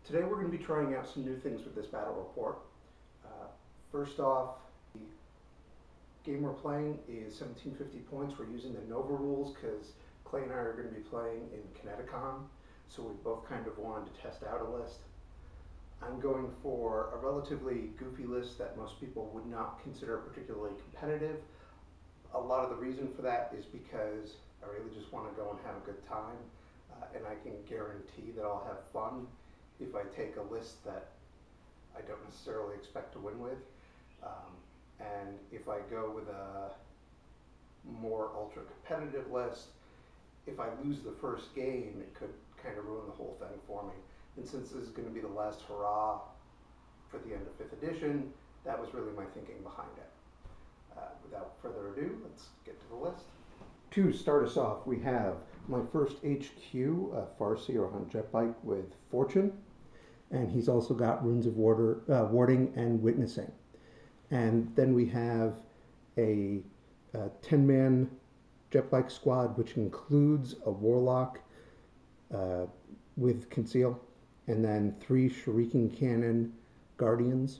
Today we're going to be trying out some new things with this battle report. First off, the game we're playing is 1750 points. We're using the Nova rules because Clay and I are going to be playing in CTCon, so we both kind of wanted to test out a list. I'm going for a relatively goofy list that most people would not consider particularly competitive. A lot of the reason for that is because I really just want to go and have a good time, and I can guarantee that I'll have fun if I take a list that I don't necessarily expect to win with. And if I go with a more ultra competitive list, if I lose the first game, it could kind of ruin the whole thing for me. And since this is going to be the last hurrah for the end of 5th edition, that was really my thinking behind it. Without further ado, let's get to the list. To start us off, we have my first HQ, a Farseer on jet bike with Fortune, and he's also got Runes of Warding and Witnessing. And then we have a 10-man jet bike squad, which includes a Warlock with Conceal, and then 3 Shuriken Cannon Guardians.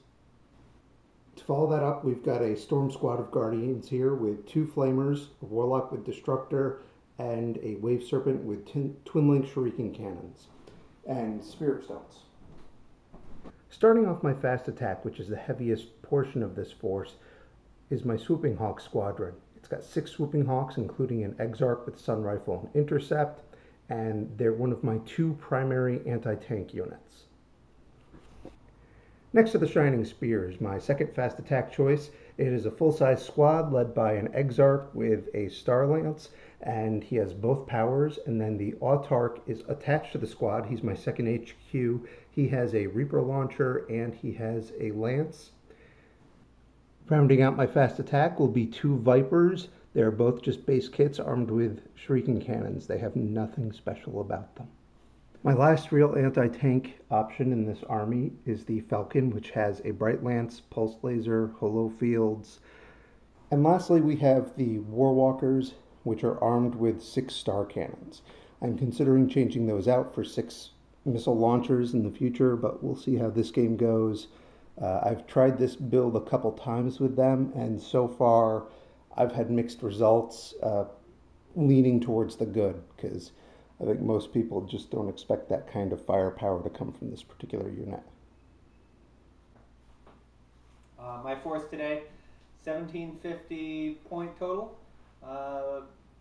To follow that up, we've got a Storm Squad of Guardians here with 2 Flamers, a Warlock with Destructor, and a Wave Serpent with Twin Link Shuriken Cannons, and Spirit Stones. Starting off my fast attack, which is the heaviest portion of this force, is my Swooping Hawk Squadron. It's got 6 Swooping Hawks, including an Exarch with Sun Rifle and Intercept, and they're one of my 2 primary anti-tank units. Next to the Shining Spear is my second fast attack choice. It is a full-size squad led by an Exarch with a Star Lance, and he has both powers, and then the Autarch is attached to the squad. He's my second HQ. He has a Reaper launcher and he has a Lance. Rounding out my fast attack will be 2 Vipers. They're both just base kits armed with Shuriken Cannons. They have nothing special about them. My last real anti-tank option in this army is the Falcon, which has a Bright Lance, Pulse Laser, Holo Fields. And lastly, we have the Warwalkers, which are armed with 6 Star Cannons. I'm considering changing those out for 6 missile launchers in the future, but we'll see how this game goes. I've tried this build a couple times with them, and so far I've had mixed results, leaning towards the good, because I think most people just don't expect that kind of firepower to come from this particular unit. My force today, 1750 point total.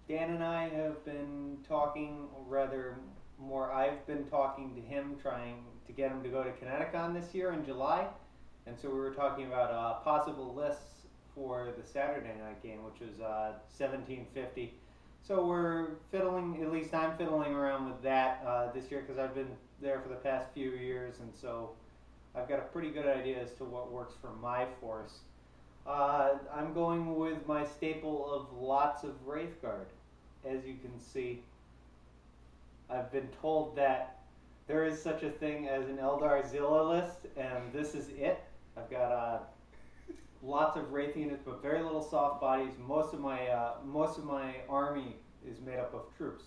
Dan and I have been talking, or rather more I've been talking to him, trying to get him to go to CTCon this year in July. And so we were talking about possible lists for the Saturday night game, which was 1750. So we're fiddling, at least I'm fiddling around with that this year because I've been there for the past few years, and so I've got a pretty good idea as to what works for my force. I'm going with my staple of lots of Wraithguard. As you can see, I've been told that there is such a thing as an Eldar Zilla list, and this is it. I've got lots of Wraith units, but very little soft bodies. Most of my army is made up of troops.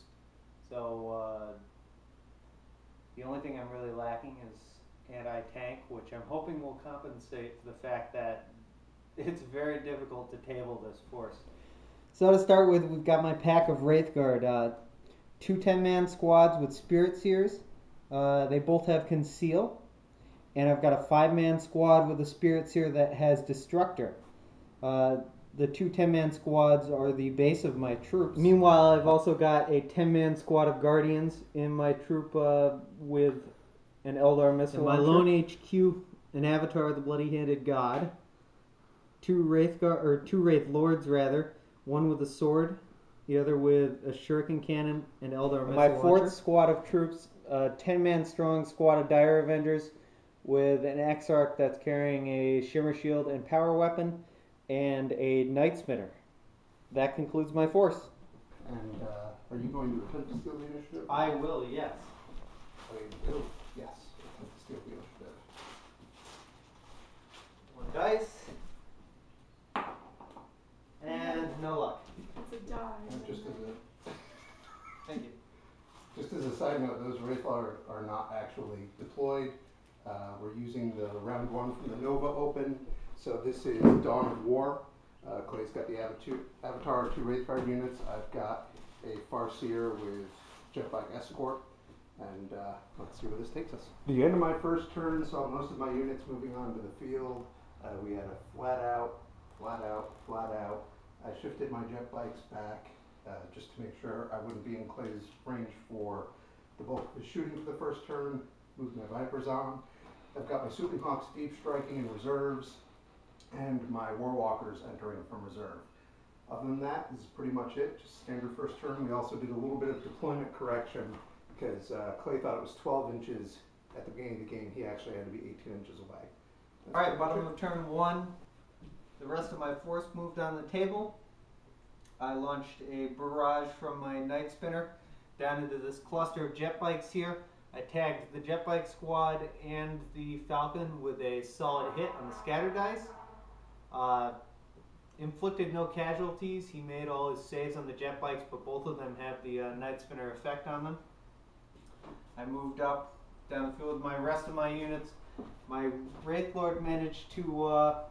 So the only thing I'm really lacking is anti-tank, which I'm hoping will compensate for the fact that it's very difficult to table this force. So to start with, we've got my pack of Wraithguard. 2 10-man squads with Spirit Seers. They both have Conceal. And I've got a 5-man squad with a Spirit Seer that has Destructor. The 2 10-man squads are the base of my troops. Meanwhile, I've also got a 10-man squad of Guardians in my troop with an Eldar missile launcher. My lone HQ, an Avatar of the Bloody-Handed God. 2 Wraith Lords, rather. One with a sword, the other with a Shuriken Cannon and Eldar missile launcher. My 4th squad of troops, a 10-man strong squad of Dire Avengers with an Exarch that's carrying a Shimmer Shield and Power Weapon, and a Night Smitter. That concludes my force. And are you going to attempt to steal the initiative? I will, yes. Oh, you will? Yes. Attempt to steal the initiative. 1 dice. And no luck. It's a die. Just as a Thank you. Just as a side note, those Wraith are not actually deployed. We're using the round one from the Nova Open. So this is Dawn of War. Clay's got the Avatar 2 Wraithguard units. I've got a Farseer with Jetbike Escort. And let's see where this takes us. The end of my first turn saw most of my units moving on to the field. We had a flat out. I shifted my jet bikes back just to make sure I wouldn't be in Clay's range for the bulk of his shooting for the first turn. Moved my Vipers on. I've got my Swooping Hawks deep striking in reserves, and my Warwalkers entering from reserve. Other than that, this is pretty much it. Just standard first turn. We also did a little bit of deployment correction because Clay thought it was 12 inches at the beginning of the game. He actually had to be 18 inches away. All right, bottom of turn one. The rest of my force moved on the table. I launched a barrage from my Night Spinner down into this cluster of jet bikes here. I tagged the jet bike squad and the Falcon with a solid hit on the scatter dice. Inflicted no casualties. He made all his saves on the jet bikes, but both of them have the Night Spinner effect on them. I moved up down the field with my rest of my units. My Wraithlord managed to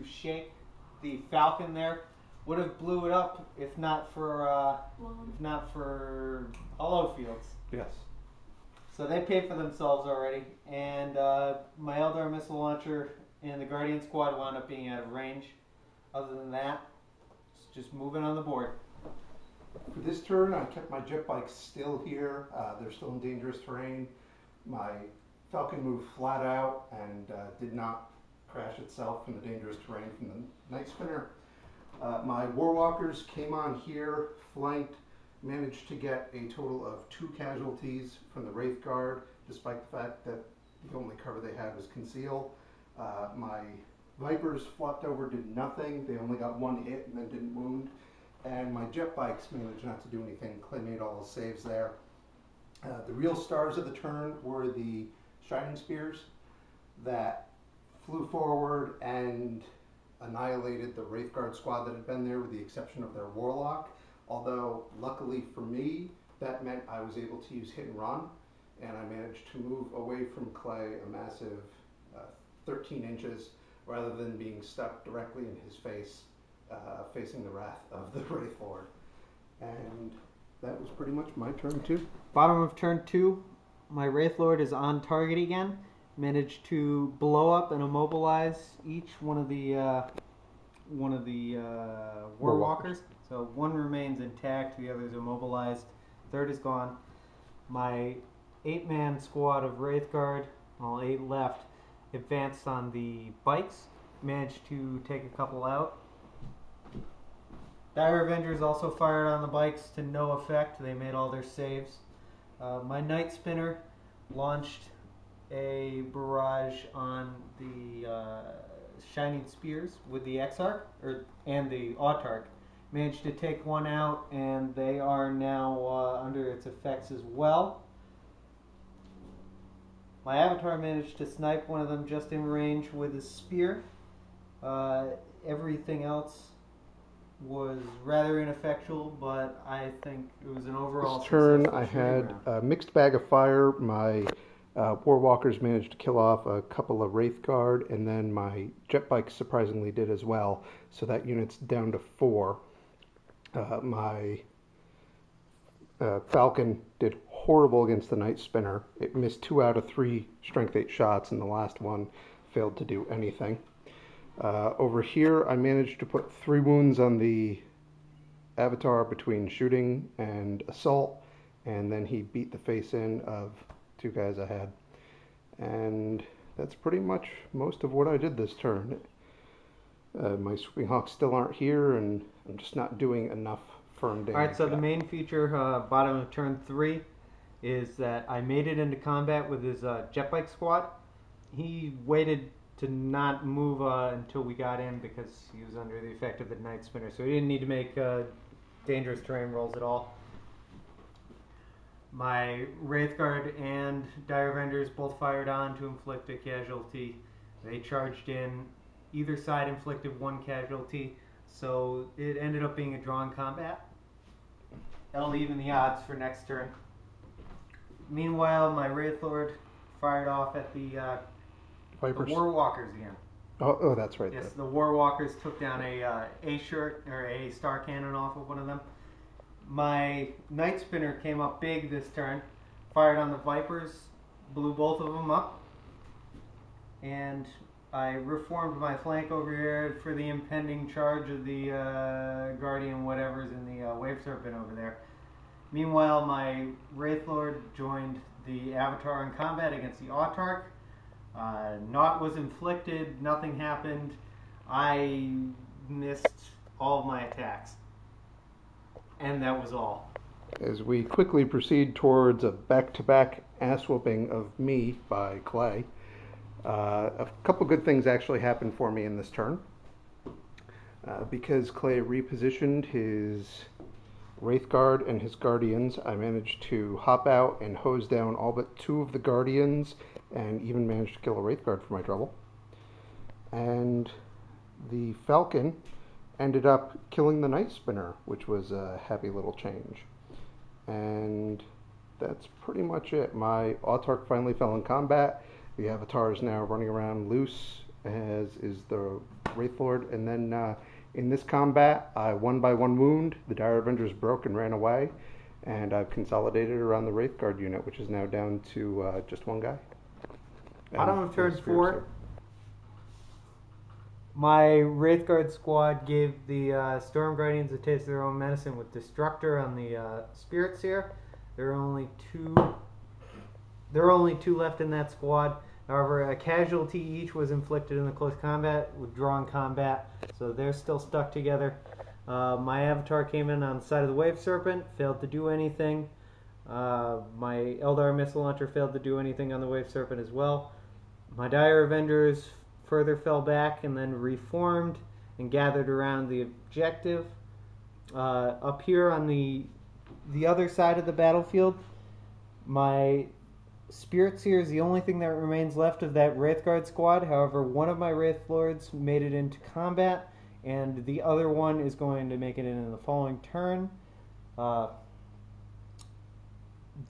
shake the Falcon there. Would have blew it up if not for hollow fields. Yes. So they paid for themselves already. And my Eldar missile launcher and the Guardian squad wound up being out of range. Other than that, it's just moving on the board. For this turn, I kept my jet bikes still here. They're still in dangerous terrain. My Falcon moved flat out and did not crash itself in the dangerous terrain from the Night Spinner. My Warwalkers came on here, flanked, managed to get a total of 2 casualties from the Wraith Guard, despite the fact that the only cover they had was conceal. My Vipers flopped over, did nothing. They only got 1 hit and then didn't wound. And my jet bikes managed not to do anything. Clay made all his saves there. The real stars of the turn were the Shining Spears that flew forward and annihilated the Wraithguard squad that had been there, with the exception of their Warlock. Although, luckily for me, that meant I was able to use hit and run, and I managed to move away from Clay a massive 13 inches, rather than being stuck directly in his face, facing the wrath of the Wraithlord. And that was pretty much my turn too. Bottom of turn two, my Wraithlord is on target again. Managed to blow up and immobilize each one of the Warwalkers. So one remains intact, the other's immobilized. Third is gone. My 8-man squad of Wraithguard, all 8 left, advanced on the bikes. Managed to take a couple out. Dire Avengers also fired on the bikes to no effect. They made all their saves. My Night Spinner launched a barrage on the Shining Spears with the Exarch and the Autarch. Managed to take one out, and they are now under its effects as well. My Avatar managed to snipe one of them just in range with a spear. Everything else was rather ineffectual, but I think it was an overall This turn successful I shooting had round. a mixed bag of fire. My Warwalkers managed to kill off a couple of Wraith Guard, and then my jet bikes surprisingly did as well. So that unit's down to 4. My Falcon did horrible against the Night Spinner. It missed 2 out of 3 strength 8 shots, and the last one failed to do anything. Over here, I managed to put 3 wounds on the Avatar between shooting and assault, and then he beat the face in of 2 guys I had. And that's pretty much most of what I did this turn. My Swooping Hawks still aren't here, and I'm just not doing enough firm damage. Alright, so the yet. main feature, bottom of turn 3, is that I made it into combat with his jet bike squad. He waited to not move until we got in because he was under the effect of the Night Spinner, so he didn't need to make dangerous terrain rolls at all. My Wraithguard and Dire Avengers both fired on to inflict a casualty. They charged in. Either side inflicted 1 casualty, so it ended up being a drawn combat. That'll even the odds for next turn. Meanwhile, my Wraithlord fired off at the Vipers. War Walkers again. Oh, that's right. Yes, the War Walkers took down a shirt or a star cannon off of one of them. My Night Spinner came up big this turn, fired on the Vipers, blew both of them up, and I reformed my flank over here for the impending charge of the Guardian whatever's in the Wave Serpent over there. Meanwhile, my Wraithlord joined the Avatar in combat against the Autarch. Naught was inflicted, nothing happened. I missed all of my attacks. And that was all. As we quickly proceed towards a back-to-back ass-whooping of me by Clay, a couple good things actually happened for me in this turn. Because Clay repositioned his Wraithguard and his Guardians, I managed to hop out and hose down all but 2 of the Guardians, and even managed to kill a Wraithguard for my trouble. And the Falcon ended up killing the Night Spinner, which was a happy little change. And that's pretty much it. My Autarch finally fell in combat. The Avatar is now running around loose, as is the Wraithlord. And then in this combat, I won by 1 wound. The Dire Avengers broke and ran away. And I've consolidated around the Wraithguard unit, which is now down to just 1 guy. Bottom of turn 4. My Wraithguard squad gave the Storm Guardians a taste of their own medicine with Destructor on the Spirit Seer. There are only two left in that squad. However, a casualty each was inflicted in the close combat with drawn combat, so they're still stuck together. My Avatar came in on the side of the Wave Serpent, failed to do anything. My Eldar Missile Launcher failed to do anything on the Wave Serpent as well. My Dire Avengers further fell back and then reformed and gathered around the objective. Up here on the other side of the battlefield, my Spirit Seer is the only thing that remains left of that Wraithguard squad. However, one of my Wraithlords made it into combat, and the other one is going to make it in the following turn.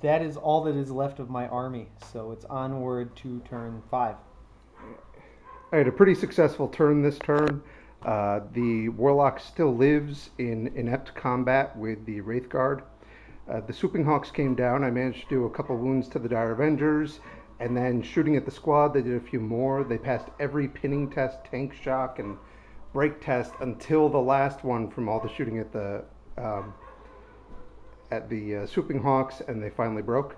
That is all that is left of my army, so it's onward to turn 5. I had a pretty successful turn this turn. The Warlock still lives in inept combat with the Wraithguard. The Swooping Hawks came down. I managed to do a couple wounds to the Dire Avengers, and then shooting at the squad, they did a few more. They passed every pinning test, tank shock, and break test until the last one from all the shooting at the Swooping Hawks, and they finally broke.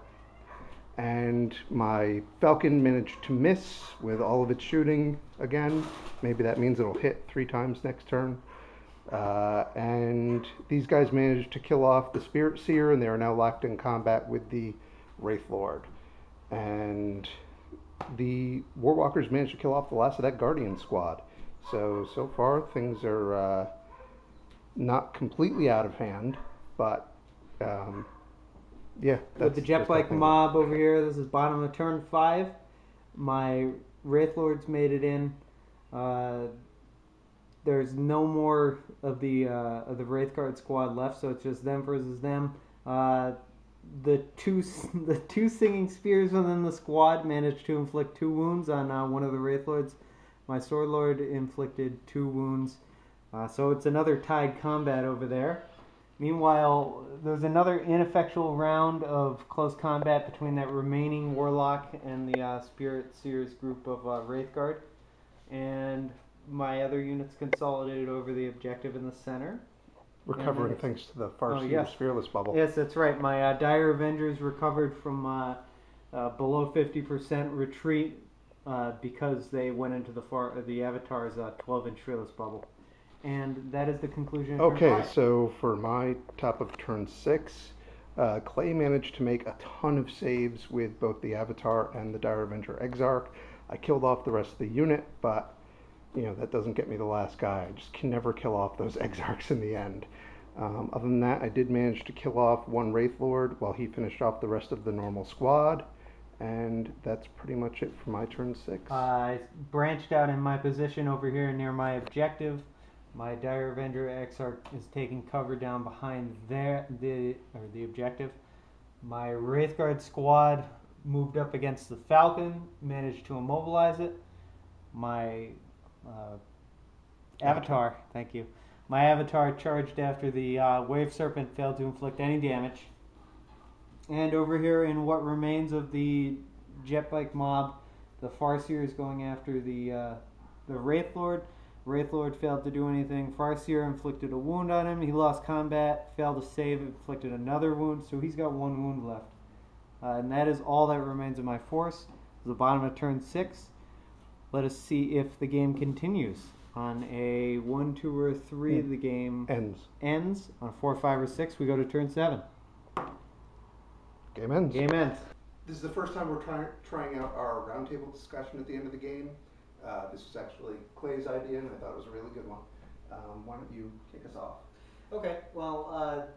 And my Falcon managed to miss with all of its shooting again. Maybe that means it'll hit 3 times next turn. And these guys managed to kill off the Spirit Seer, and they are now locked in combat with the Wraithlord. And the Warwalkers managed to kill off the last of that Guardian squad. So far things are not completely out of hand, but yeah. With the jet bike mob over here, this is bottom of turn 5. My Wraithlords made it in. There's no more of the Wraithguard squad left, so it's just them versus them. The two singing spears within the squad managed to inflict 2 wounds on one of the Wraithlords. My Swordlord inflicted 2 wounds. So it's another tied combat over there. Meanwhile, there's another ineffectual round of close combat between that remaining Warlock and the Spirit Seers group of Wraithguard. And my other units consolidated over the objective in the center. Recovering thanks to the Farseer's Fearless bubble. Yes, that's right. My Dire Avengers recovered from below 50% retreat because they went into the Avatar's 12-inch Fearless bubble. And that is the conclusion of turn 5. So for my top of turn 6, Clay managed to make a ton of saves with both the Avatar and the Dire Avenger Exarch. I killed off the rest of the unit, but that doesn't get me the last guy. I just can never kill off those Exarchs in the end. Other than that, I did manage to kill off 1 Wraithlord while he finished off the rest of the normal squad. And that's pretty much it for my turn 6. I branched out in my position over here near my objective. My Dire Avenger Exarch is taking cover down behind the objective. My Wraithguard squad moved up against the Falcon, managed to immobilize it. My avatar, thank you. My avatar charged after the Wave Serpent failed to inflict any damage. And over here in what remains of the jet bike mob, the Farseer is going after the Wraith Lord. Wraith Lord failed to do anything. Farseer inflicted a wound on him. He lost combat, failed to save, inflicted another wound, so he's got one wound left. And that is all that remains of my force. The bottom of turn 6. Let us see if the game continues. On a 1, 2, or 3, the game ends. On 4, 5, or 6, we go to turn 7. Game ends. Game ends. This is the first time we're trying out our roundtable discussion at the end of the game. This was actually Clay's idea, and I thought it was a really good one. Why don't you kick us off? Okay, well,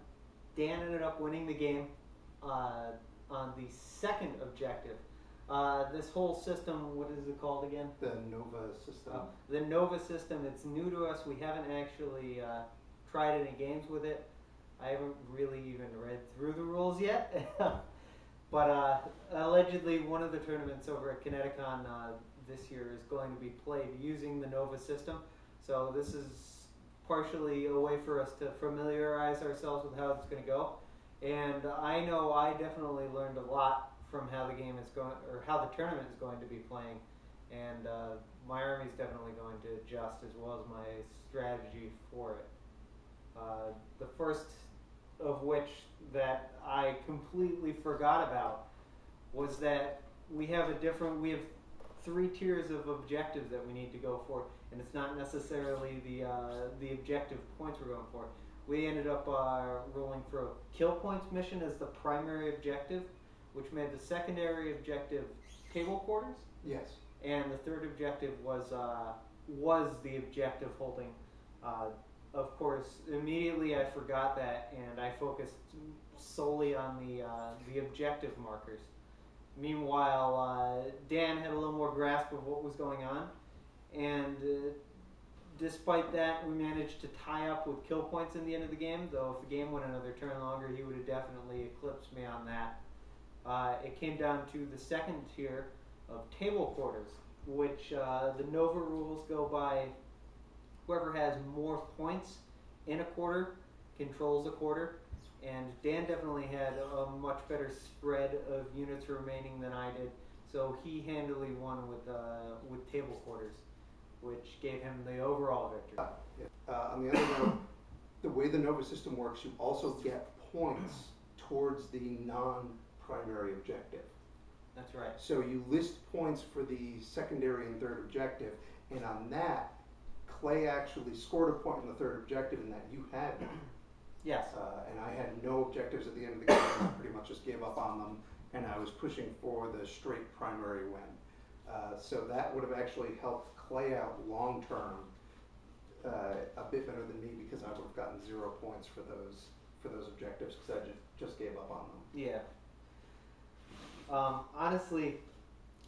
Dan ended up winning the game on the second objective. This whole system, what is it called again? The Nova system. The Nova system, it's new to us. We haven't actually tried any games with it. I haven't really even read through the rules yet. But allegedly one of the tournaments over at CTCon this year is going to be played using the Nova system. So this is partially a way for us to familiarize ourselves with how it's going to go. And I know I definitely learned a lot from how the game is going, or how the tournament is going to be playing. And my army is definitely going to adjust, as well as my strategy for it. The first of which that I completely forgot about was that we have 3 tiers of objectives that we need to go for, and it's not necessarily the objective points we're going for. We ended up rolling for a kill points mission as the primary objective, which made the secondary objective table quarters. Yes. And the third objective was the objective holding. Of course, immediately I forgot that, and I focused solely on the objective markers. Meanwhile, Dan had a little more grasp of what was going on, and despite that, we managed to tie up with kill points in the end of the game, though if the game went another turn longer, he would have definitely eclipsed me on that. It came down to the second tier of table quarters, which the Nova rules go by whoever has more points in a quarter controls a quarter, and Dan definitely had a much better spread of units remaining than I did, so he handily won with table quarters, which gave him the overall victory. On the other note, the way the Nova system works, you also get points towards the non-primary objective. That's right. So you list points for the secondary and third objective, and on that, Clay actually scored a point in the third objective in that you had one. Yes. And I had no objectives at the end of the game. I pretty much just gave up on them, and I was pushing for the straight primary win. So that would have actually helped Clay out long term a bit better than me, because I would have gotten 0 points for those objectives, because I just gave up on them. Yeah. Honestly,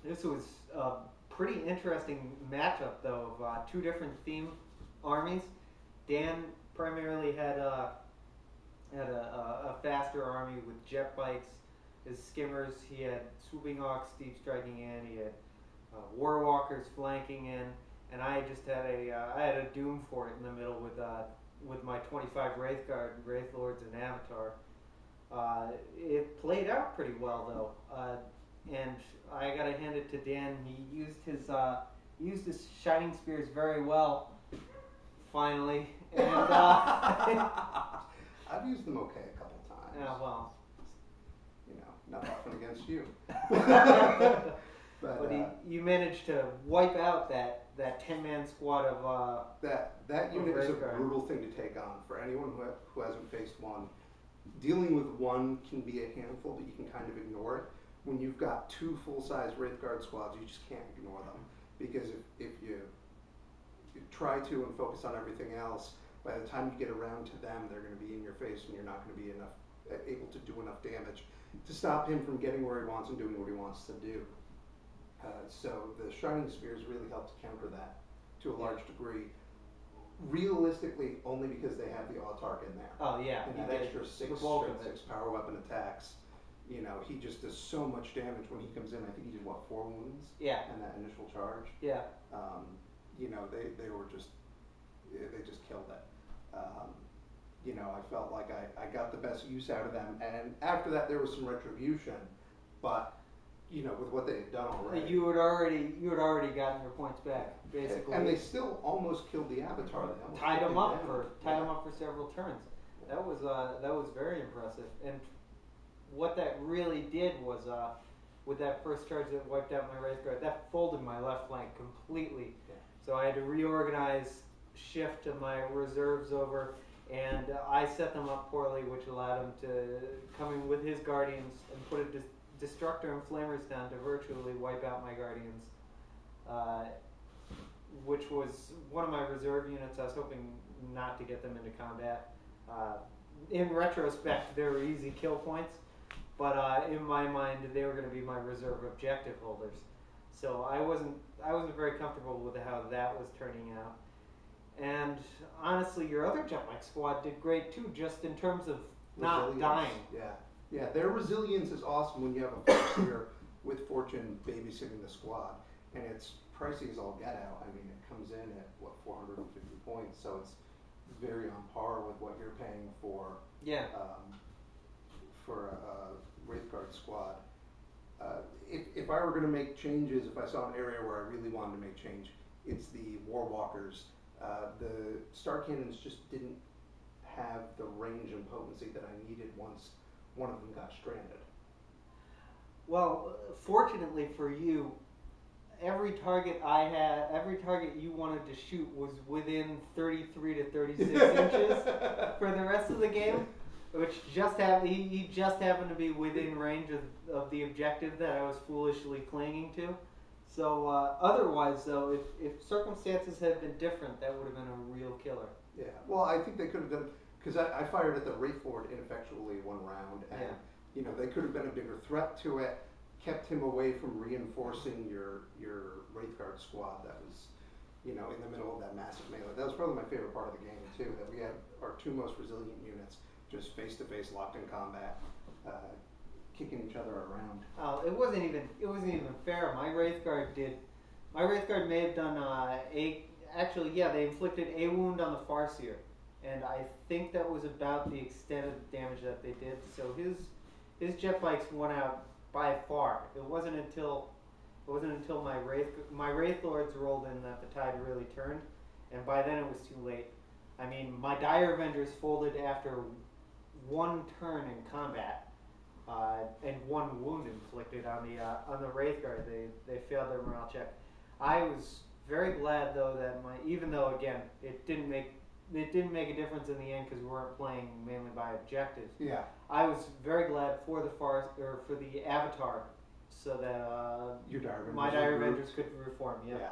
this was a pretty interesting matchup, though, of 2 different theme armies. Dan primarily had a faster army with jet bikes, his skimmers. He had swooping hawks, deep striking in. He had war walkers flanking in, and I just had a doom fort in the middle with my 25 Wraith Guard, Wraith Lords, and Avatar. It played out pretty well, though, and I gotta hand it to Dan. He used his Shining Spears very well, finally, and I've used them okay a couple times. yeah, well, you know, not often against you. but you managed to wipe out that 10-man squad of that unit is a brutal thing to take on for anyone who hasn't faced one. Dealing with one can be a handful, but you can kind of ignore it. When you've got 2 full-size Wraith Guard squads, you just can't ignore them, because if you try to and focus on everything else, by the time you get around to them, they're going to be in your face, and you're not going to be able to do enough damage to stop him from getting where he wants and doing what he wants to do. So the Shining Spears really helped counter that to a large degree. Realistically, only because they have the autark in there. Oh yeah, and that extra 6 power weapon attacks you know, he just does so much damage when he comes in. I think he did, what, 4 wounds? Yeah. And that initial charge. Yeah. You know, they were just, they just killed it. You know, I felt like I got the best use out of them. And after that, there was some retribution. But, you know, with what they had done already. You had already gotten your points back, basically. And they still almost killed the Avatar. They almost tied took him him up down. for several turns. That was very impressive. And what that really did was, with that first charge that wiped out my Wraith Guard, that folded my left flank completely. Yeah. So I had to reorganize, shift my reserves over, and I set them up poorly, which allowed him to come in with his Guardians and put a Destructor and Flamers down to virtually wipe out my Guardians, which was one of my reserve units. I was hoping not to get them into combat. In retrospect, they were easy kill points, but in my mind, they were going to be my reserve objective holders. So I wasn't very comfortable with how that was turning out. And honestly, your other Jetbike squad did great too, just in terms of not dying. Yeah, their resilience is awesome when you have a Farseer with Fortune babysitting the squad, and it's pricey as all get out. I mean, it comes in at, what, 450 points, so it's very on par with what you're paying for a Wraith Guard squad. If I were going to make changes, if I saw an area where I really wanted to make change, it's the War Walkers. The Star Cannons just didn't have the range and potency that I needed once one of them got stranded. Well, fortunately for you, every target you wanted to shoot was within 33 to 36 inches for the rest of the game, which he just happened to be within range of the objective that I was foolishly clinging to. So otherwise, though, if circumstances had been different, that would have been a real killer. Yeah, well, I think they could have done, because I fired at the Wraith Lord ineffectually one round, and you know, they could have been a bigger threat to it, kept him away from reinforcing your Wraith Guard squad that was, you know, in the middle of that massive melee. That was probably my favorite part of the game too, that we had our 2 most resilient units just face to face, locked in combat, kicking each other around. It wasn't even fair. My Wraith Guard may have done they inflicted a wound on the Farseer, and I think that was about the extent of the damage that they did. So his jet bikes won out by far. It wasn't until my Wraith Lords rolled in that the tide really turned, and by then it was too late. I mean, my Dire Avengers folded after 1 turn in combat. And 1 wound inflicted on the Wraith Guard. They failed their morale check. I was very glad though that even though again it didn't make a difference in the end because we weren't playing mainly by objectives. Yeah. I was very glad for the Avatar, so that my Dire Avengers could reform. Yeah.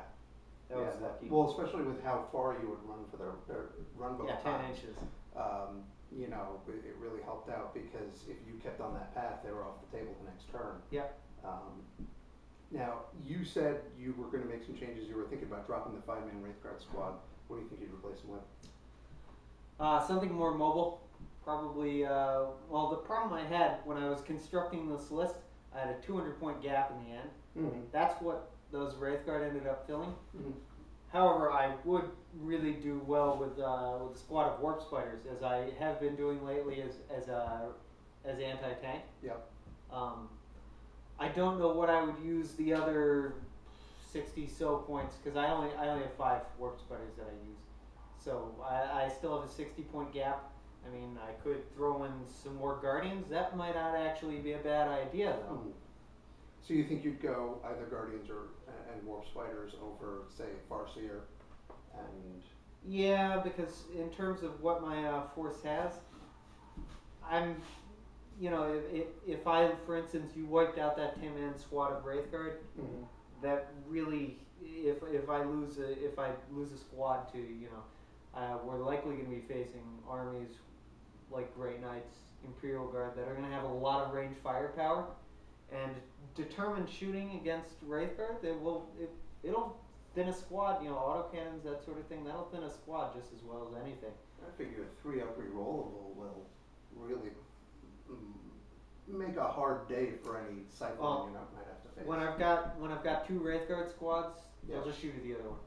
That was lucky. Well, especially with how far you would run for their run both 10 times. inches. You know, it really helped out because if you kept on that path, they were off the table the next turn. Yeah. Now, you said you were going to make some changes. You were thinking about dropping the 5-man Wraith Guard squad. What do you think you'd replace them with? Something more mobile. Probably, the problem I had when I was constructing this list, I had a 200-point gap in the end. Mm-hmm. That's what those Wraith Guard ended up filling. Mm-hmm. However, I would really do well with a squad of Warp Spiders, as I have been doing lately as anti-tank. Yep. I don't know what I would use the other 60 so points, because I only have 5 Warp Spiders that I use. So I still have a 60-point gap. I mean, I could throw in some more Guardians. That might not actually be a bad idea, though. Mm-hmm. So you think you'd go either Guardians and Warp Spiders over, say, Farseer and... Yeah, because in terms of what my force has, if I, for instance, you wiped out that 10-man squad of Wraith Guard, mm-hmm. that really, if I lose a squad to, we're likely going to be facing armies like Grey Knights, Imperial Guard that are going to have a lot of range firepower, and determined shooting against Wraith Guard, it'll thin a squad, autocannons, that sort of thing, that'll thin a squad just as well as anything. I figure a 3-up rerollable will really make a hard day for any cycling Well, you might have to face. when I've got 2 Wraithguard squads, Yeah. I'll just shoot at the other one.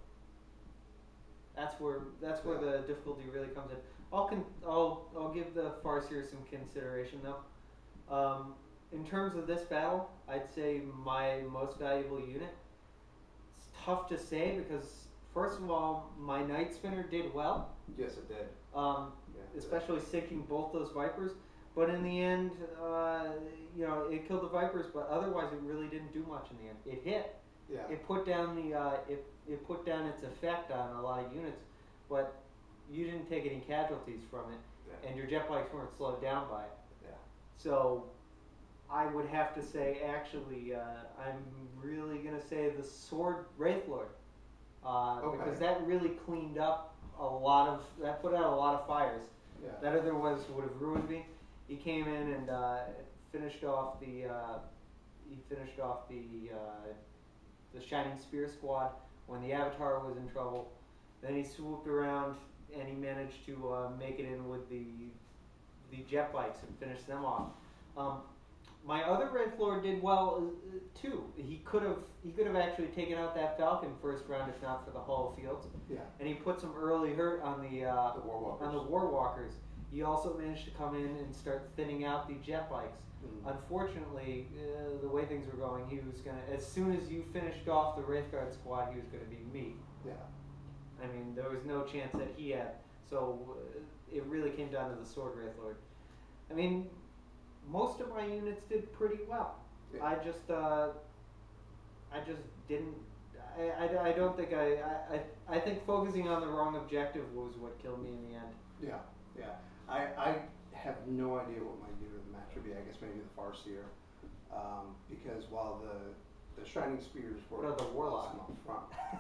That's where Yeah. the difficulty really comes in. I'll give the Farseer some consideration though. In terms of this battle, I'd say my most valuable unit. It's tough to say because first of all, my Night Spinner did well. Yes, it did. Um, Yeah, especially sinking both those Vipers. But in the end, it killed the Vipers. But otherwise, it really didn't do much in the end. It hit. Yeah. It put down it put down its effect on a lot of units, but you didn't take any casualties from it, Yeah. and your jet bikes weren't slowed down by it. Yeah. So, I would have to say, actually, I'm really gonna say the Sword Wraithlord, Okay. because that really cleaned up that put out a lot of fires. Yeah. That otherwise would have ruined me. He came in and finished off the Shining Spear squad when the Avatar was in trouble. Then he swooped around and he managed to make it in with the jet bikes and finish them off. My other Wraithlord did well too. He could have actually taken out that Falcon first round if not for the Hollow Fields. Yeah. And he put some early hurt on the War Walkers. He also managed to come in and start thinning out the jet bikes. Unfortunately, the way things were going, he was gonna. As soon as you finished off the Wraithguard squad, he was gonna be meat. Yeah. I mean, there was no chance that he had. So it really came down to the Sword Wraithlord. I mean, most of my units did pretty well. Yeah. I just didn't. I don't think I think focusing on the wrong objective was what killed me in the end. Yeah. Yeah. I have no idea what my unit of the match would be. I guess maybe the Farseer, because while the Shining Spears were No, the Warlock. awesome up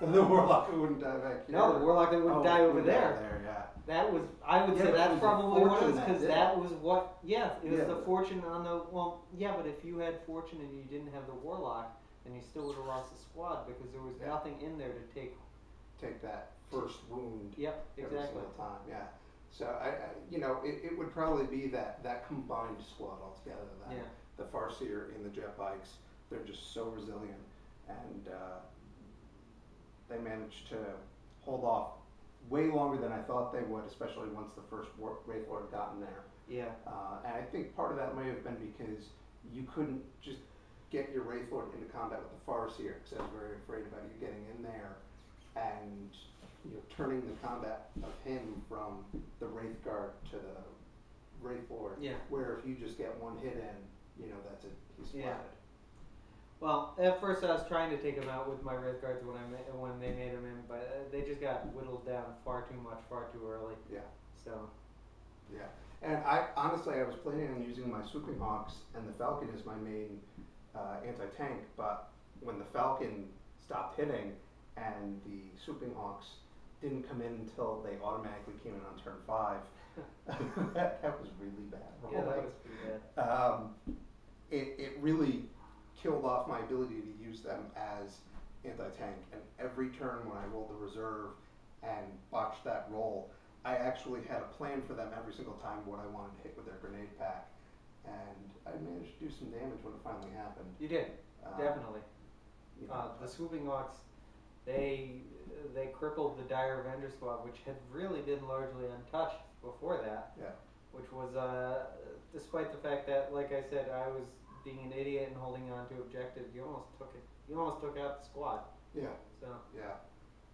front, the Warlock who wouldn't die back here. No, the Warlock that wouldn't die over there. Yeah. That was, I would Yeah, say but it that's was a probably what it fortune was, that because did that it. was what, it was Yeah, the but- fortune on the, but if you had fortune and you didn't have the Warlock, then you still would have lost the squad, because there was Yeah. nothing in there to take. Take that first wound. Yep, Every exactly. single time. Yeah. So it would probably be that combined squad altogether. Yeah. The Farseer and the jet bikes, they're just so resilient, and they managed to hold off way longer than I thought they would, especially once the first Wraithlord got in there. Yeah. And I think part of that may have been because you couldn't just get your Wraithlord into combat with the Farseer, because I was very afraid about you getting in there and turning the combat of him from the Wraithguard to the Wraithlord. Yeah. Where if you just get one hit in, that's it. He's Yeah. splatted. Well, at first I was trying to take him out with my Wraithguards when they made him in, but they just got whittled down far too much, far too early. Yeah. So. Yeah. And I was planning on using my Swooping Hawks and the Falcon as my main anti-tank, but when the Falcon stopped hitting and the Swooping Hawks didn't come in until they automatically came in on turn 5, that was really bad. Yeah, that was pretty bad. It really killed off my ability to use them as anti-tank, and every turn when I rolled the reserve and botched that roll, I actually had a plan for them every single time what I wanted to hit with their grenade pack, and I managed to do some damage when it finally happened. You did, definitely. The Swooping Hawks, they crippled the Dire Avenger squad, which had really been largely untouched before that. Yeah. Which was, despite the fact that, like I said, I was being an idiot and holding on to objectives, you almost took it. You almost took out the squad. Yeah. So. Yeah.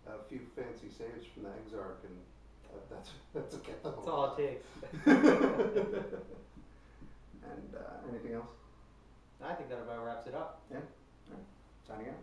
A few fancy saves from the Exarch, and that's okay. That's all it takes. And anything else? I think that about wraps it up. Yeah. All right. Signing out.